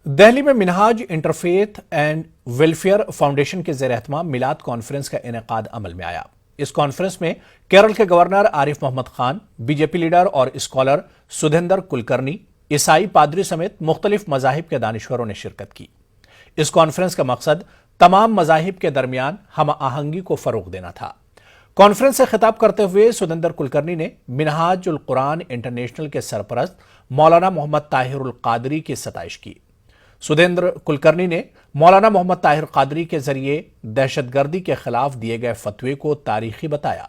دہلی میں منہاج interfaith and welfare foundation کے زیر اہتمام میلاد کانفرنس کا انعقاد عمل میں آیا۔ اس کانفرنس میں کیرل کے governor Arif Mohammad Khan, B J P leader اور اسکالر سدھیندر کلکرنی، عیسائی پادری سمیت مختلف مذاہب کے دانشوروں نے شرکت کی۔ اس کانفرنس کا مقصد تمام مذاہب کے درمیان ہم آہنگی کو فروغ دینا تھا۔ کانفرنس سے خطاب کرتے ہوئے سدھیندر کلکرنی نے منہاج القرآن انٹرنیشنل کے سرپرست مولانا محمد طاہر القادری کی ستائش کی۔ سدھیندر کلکرنی نے مولانا محمد طاہر قادری کے ذریعے دہشت گردی کے خلاف دیے گئے فتوے کو تاریخی بتایا۔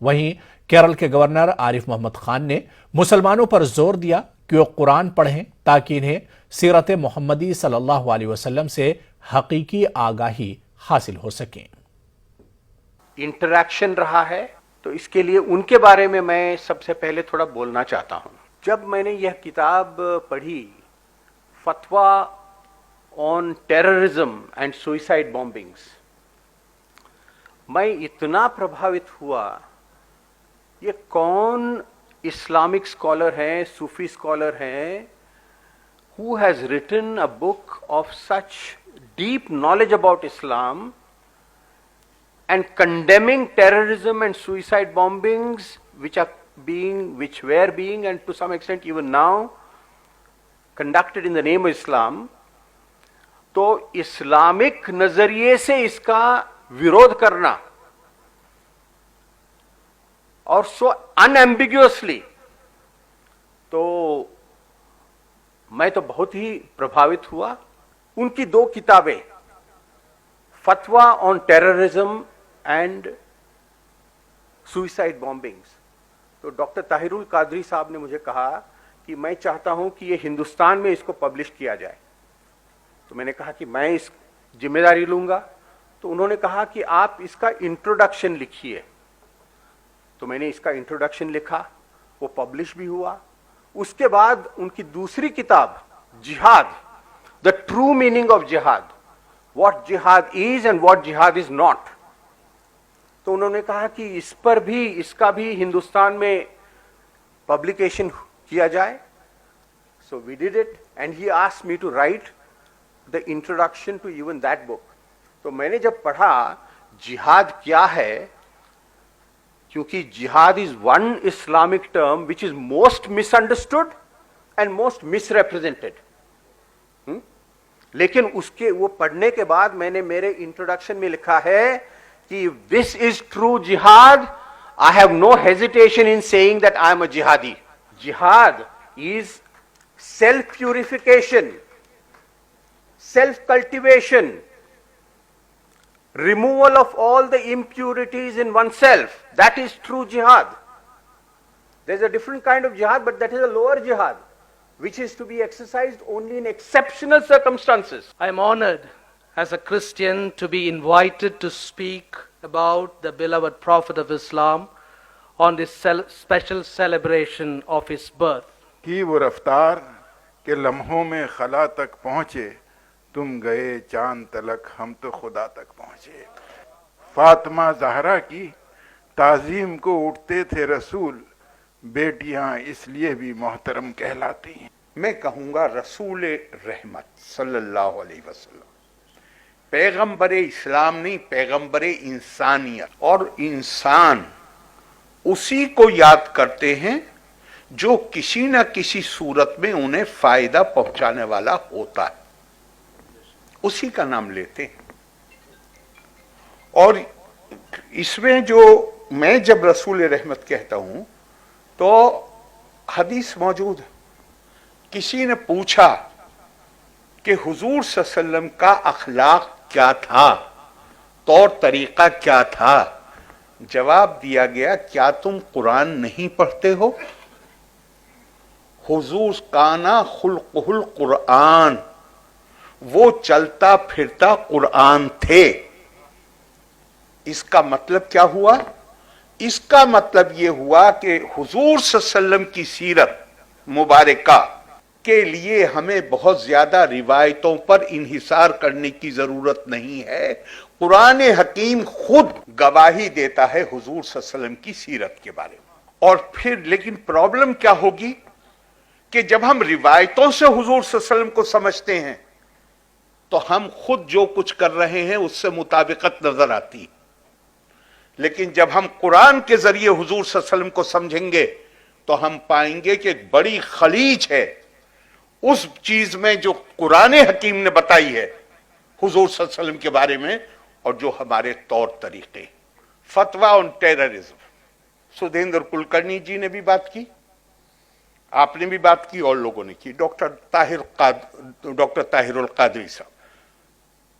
وہیں کیرل کے گورنر عارف محمد خان نے مسلمانوں پر زور دیا کہ وہ قرآن پڑھیں تاکہ انہیں سیرت محمدی صلی اللہ علیہ وسلم سے حقیقی آگاہی حاصل ہو سکیں۔ انٹریکشن رہا ہے تو اس کے لیے ان کے بارے میں سب سے پہلے تھوڑا بولنا چاہتا ہوں۔ جب میں نے یہ کتاب پڑھی، فتویٰ آن ٹیررزم اینڈ سوئسائڈ بامبنگز، میں اتنا پربھاوت ہوا۔ یہ کون اسلامک اسکالر ہیں، صوفی اسکالر ہیں who has written a book of such deep knowledge about Islam and condemning terrorism and suicide bombings which were being and to some extent even now conducted in the name of Islam. تو Islamic نظریے سے اس کا ویرودھ کرنا اور سو انایمبیگوسلی، تو میں تو بہت ہی پربھاوت ہوا۔ ان کی دو کتابیں، فتویٰ آن ٹیررزم اینڈ سوئسائڈ بامبنگز، تو ڈاکٹر طاہر القادری صاحب نے مجھے کہا کہ میں چاہتا ہوں کہ یہ ہندوستان میں اس کو پبلش کیا جائے۔ تو میں نے کہا کہ میں اس ذمہ داری لوں گا۔ تو انہوں نے کہا کہ آپ اس کا انٹروڈکشن لکھیے۔ تو میں نے اس کا انٹروڈکشن لکھا، وہ پبلش بھی ہوا۔ اس کے بعد ان کی دوسری کتاب جہاد، دا ٹرو میننگ آف جہاد، واٹ جہاد از اینڈ واٹ جہاد از ناٹ، تو انہوں نے کہا کہ اس کا بھی ہندوستان میں پبلیکیشن کیا جائے۔ So we did it and he asked me to write the introduction to even that book. تو میں نے جب پڑھا جہاد کیا ہے، کیونکہ جہاد is one Islamic term which is most misunderstood and most misrepresented. لیکن اس کے وہ پڑھنے کے بعد میں نے میرے انٹروڈکشن میں لکھا ہے کہ this is true jihad. I have no hesitation in saying that I am a jihadi. Jihad is self-purification, self-cultivation, removal of all the impurities in oneself. That is true jihad. There is a different kind of jihad, but that is a lower jihad, which is to be exercised only in exceptional circumstances. I am honored as a Christian to be invited to speak about the beloved Prophet of Islam on this special celebration of his birth. کی وہ رفتار کہ لمحوں میں خلا تک پہنچے، تم گئے چاند تلک ہم تو خدا تک پہنچے۔ فاطمہ زہرا کی تعظیم کو اٹھتے تھے رسول، بیٹیاں اس لیے بھی محترم کہلاتی ہیں۔ میں کہوں گا رسول رحمت صلی اللہ علیہ وسلم، پیغمبر اسلام نہیں، پیغمبر انسانیت، اور انسان اسی کو یاد کرتے ہیں جو کسی نہ کسی صورت میں انہیں فائدہ پہنچانے والا ہوتا ہے، اسی کا نام لیتے ہیں۔ اور اس میں جو میں جب رسول رحمت کہتا ہوں تو حدیث موجود ہے۔ کسی نے پوچھا کہ حضور صلی اللہ علیہ وسلم کا اخلاق کیا تھا، طور طریقہ کیا تھا؟ جواب دیا گیا، کیا تم قرآن نہیں پڑھتے ہو؟ حضور کانا خلقہ القرآن، وہ چلتا پھرتا قرآن تھے۔ اس کا مطلب کیا ہوا؟ اس کا مطلب یہ ہوا کہ حضور صلی اللہ علیہ وسلم کی سیرت مبارکہ کے لیے ہمیں بہت زیادہ روایتوں پر انحصار کرنے کی ضرورت نہیں ہے۔ قرآن حکیم خود گواہی دیتا ہے حضور صلی اللہ علیہ وسلم کی سیرت کے بارے میں۔ اور پھر لیکن پرابلم کیا ہوگی کہ جب ہم روایتوں سے حضور صلی اللہ علیہ وسلم کو سمجھتے ہیں تو ہم خود جو کچھ کر رہے ہیں اس سے مطابقت نظر آتی. لیکن جب ہم قرآن کے ذریعے حضور صلی اللہ علیہ وسلم کو سمجھیں گے تو ہم پائیں گے کہ ایک بڑی خلیج ہے اس چیز میں جو قرآن حکیم نے بتائی ہے حضور صلی اللہ علیہ وسلم کے بارے میں اور جو ہمارے طور طریقے. فتویٰ آن ٹیررزم، سدھیندر کلکرنی جی نے بھی بات کی، آپ نے بھی بات کی اور لوگوں نے کی. ڈاکٹر طاہر القادری صاحب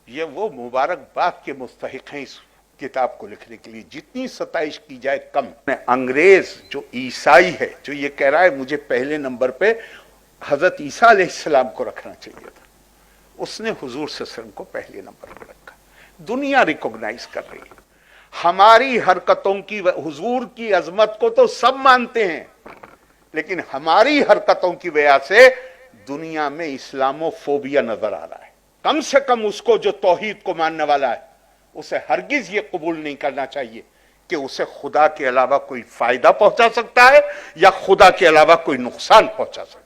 یہ وہ مبارکباد کے مستحق ہیں اس کتاب کو لکھنے کے لیے. جتنی ستائش کی جائے کم. انگریز جو عیسائی ہے جو یہ کہہ رہا ہے مجھے پہلے نمبر پہ حضرت عیسیٰ علیہ السلام کو رکھنا چاہیے تھا، اس نے حضور صلی اللہ علیہ وسلم کو پہلے نمبر پہ رکھا. دنیا ریکوگنائز کر رہی ہے ہماری حرکتوں کی. حضور کی عظمت کو تو سب مانتے ہیں لیکن ہماری حرکتوں کی وجہ سے دنیا میں اسلامو فوبیا نظر آ رہا ہے. کم سے کم اس کو جو توحید کو ماننے والا ہے اسے ہرگز یہ قبول نہیں کرنا چاہیے کہ اسے خدا کے علاوہ کوئی فائدہ پہنچا سکتا ہے یا خدا کے علاوہ کوئی نقصان پہنچا سکتا ہے.